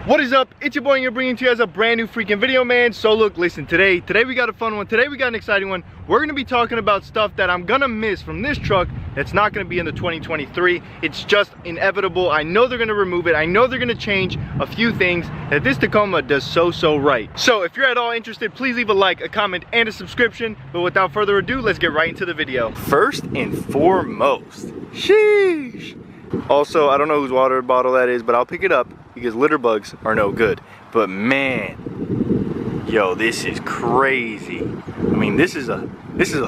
What is up? It's your boy and you're bringing to you guys a brand new freaking video, man. So look, listen, today we got a fun one. Today we got an exciting one. We're gonna be talking about stuff that I'm gonna miss from this truck that's not gonna be in the 2023. It's just inevitable. I know they're gonna remove it. I know they're gonna change a few things that this Tacoma does so right. So if you're at all interested, please leave a like, a comment, and a subscription. But without further ado, let's get right into the video. First and foremost, sheesh. Also, I don't know whose water bottle that is, but I'll pick it up because litter bugs are no good. But man, yo, this is crazy. I mean, this is a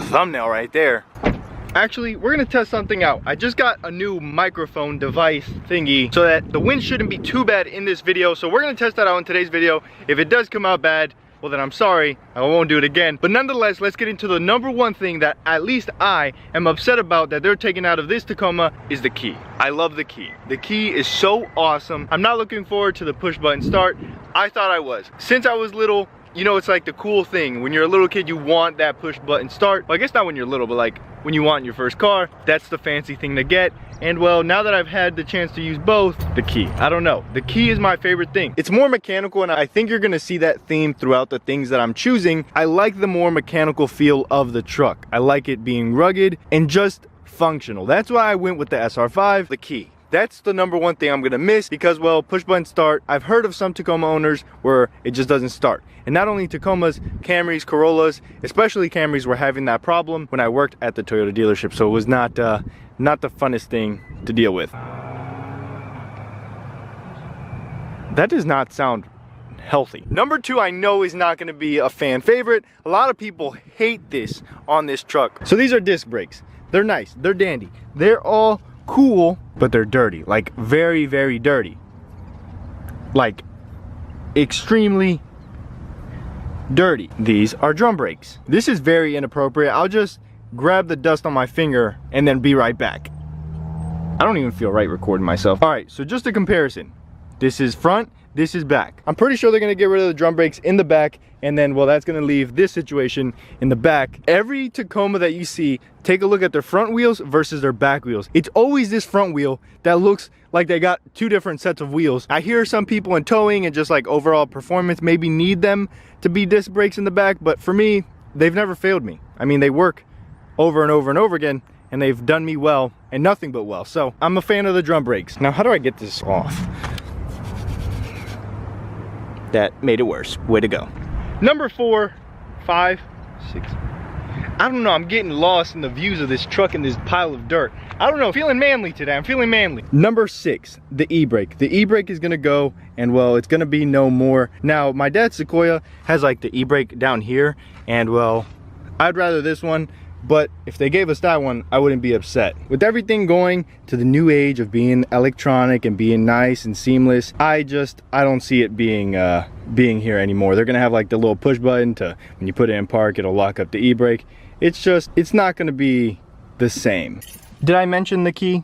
thumbnail right there. Actually, we're gonna test something out. I just got a new microphone device thingy so that the wind shouldn't be too bad in this video. So we're gonna test that out in today's video. If it does come out bad, well then I'm sorry, I won't do it again. But nonetheless, let's get into the number one thing that at least I am upset about that they're taking out of this Tacoma is the key. I love the key. The key is so awesome. I'm not looking forward to the push button start. I thought I was. Since I was little, you know, it's like the cool thing. When you're a little kid, you want that push button start. Well, I guess not when you're little, but like when you want your first car, that's the fancy thing to get. And well, now that I've had the chance to use both, the key, I don't know. The key is my favorite thing. It's more mechanical, and I think you're gonna see that theme throughout the things that I'm choosing. I like the more mechanical feel of the truck. I like it being rugged and just functional. That's why I went with the SR5, the key. That's the number one thing I'm gonna miss because, well, push button start, I've heard of some Tacoma owners where it just doesn't start. And not only Tacomas, Camrys, Corollas, especially Camrys were having that problem when I worked at the Toyota dealership. So it was not the funnest thing to deal with. That does not sound healthy. Number two, I know is not gonna be a fan favorite. A lot of people hate this on this truck. So these are disc brakes. They're nice, they're dandy. They're all cool, but they're dirty, like very dirty, like extremely dirty. These are drum brakes. This is very inappropriate. I'll just grab the dust on my finger and then be right back. I don't even feel right recording myself. All right, so just a comparison. This is front, this is back. I'm pretty sure they're gonna get rid of the drum brakes in the back, and then, well, that's gonna leave this situation in the back. Every Tacoma that you see, take a look at their front wheels versus their back wheels. It's always this front wheel that looks like they got two different sets of wheels. I hear some people in towing and just like overall performance maybe need them to be disc brakes in the back, but for me, they've never failed me. I mean, they work over and over and over again, and they've done me well, and nothing but well. So I'm a fan of the drum brakes. Now, how do I get this off? That made it worse. Way to go. Number 4, 5, 6. I don't know, I'm getting lost in the views of this truck and this pile of dirt. I don't know, feeling manly today, I'm feeling manly. Number 6, the EBrake. The EBrake is gonna go, and well, it's gonna be no more. Now, my dad's Sequoia has like the EBrake down here, and well, I'd rather this one, but if they gave us that one, I wouldn't be upset. With everything going to the new age of being electronic and being nice and seamless, I don't see it being here anymore. They're gonna have like the little push button to, when you put it in park, it'll lock up the e-brake. It's not gonna be the same. Did I mention the key?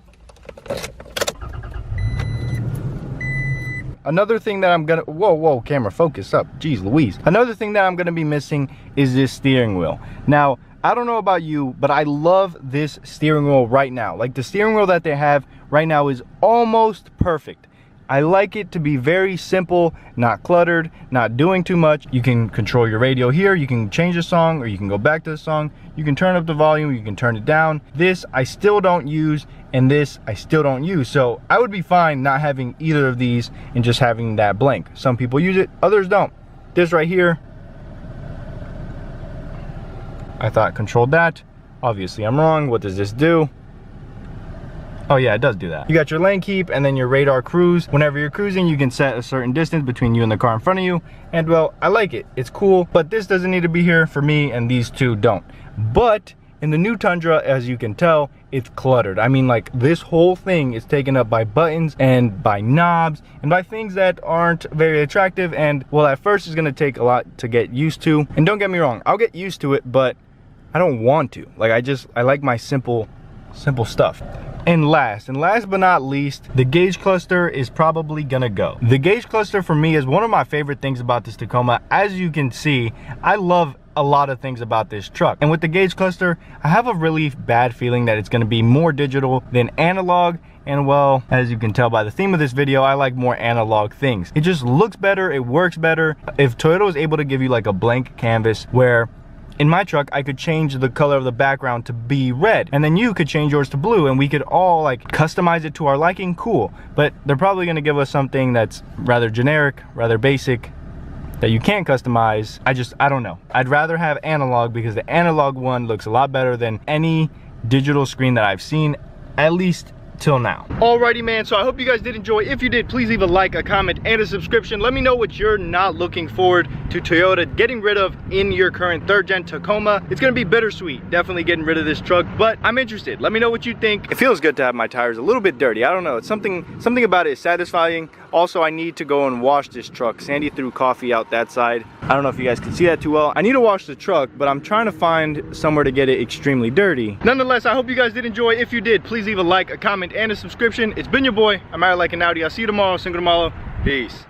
Another thing that I'm gonna, whoa, camera, focus up, geez Louise. Another thing that I'm gonna be missing is this steering wheel. Now, I don't know about you, but I love this steering wheel right now. Like, the steering wheel that they have right now is almost perfect. I like it to be very simple, not cluttered, not doing too much. You can control your radio here, you can change the song, or you can go back to the song. You can turn up the volume, you can turn it down. This I still don't use, and this I still don't use. So I would be fine not having either of these and just having that blank. Some people use it, others don't. This right here, I thought controlled that. Obviously I'm wrong. What does this do? Oh yeah, it does do that. You got your lane keep and then your radar cruise. Whenever you're cruising, you can set a certain distance between you and the car in front of you. And well, I like it. It's cool, but this doesn't need to be here for me, and these two don't. But in the new Tundra, as you can tell, it's cluttered. I mean, like, this whole thing is taken up by buttons and by knobs and by things that aren't very attractive, and well, at first it's gonna take a lot to get used to. And don't get me wrong, I'll get used to it, but I don't want to. Like, I like my simple stuff. And last but not least, the gauge cluster is probably gonna go. The gauge cluster for me is one of my favorite things about this Tacoma. As you can see, I love a lot of things about this truck. And with the gauge cluster, I have a really bad feeling that it's going to be more digital than analog. And well, as you can tell by the theme of this video, I like more analog things. It just looks better, it works better. If Toyota was able to give you like a blank canvas where in my truck, I could change the color of the background to be red, and then you could change yours to blue, and we could all like customize it to our liking, cool. But they're probably gonna give us something that's rather generic, rather basic, that you can't customize. I don't know. I'd rather have analog because the analog one looks a lot better than any digital screen that I've seen, at least till now. Alrighty, man, so I hope you guys did enjoy. If you did, please leave a like, a comment, and a subscription. Let me know what you're not looking forward to Toyota getting rid of in your current 3rd gen Tacoma. It's gonna be bittersweet, definitely getting rid of this truck, but I'm interested. Let me know what you think. It feels good to have my tires a little bit dirty. I don't know, it's something about it is satisfying. Also, I need to go and wash this truck. Sandy threw coffee out that side. I don't know if you guys can see that too well. I need to wash the truck, but I'm trying to find somewhere to get it extremely dirty. Nonetheless, I hope you guys did enjoy. If you did, please leave a like, a comment, and a subscription. It's been your boy. I'm out like an Audi. I'll see you tomorrow. Single tomorrow. Peace.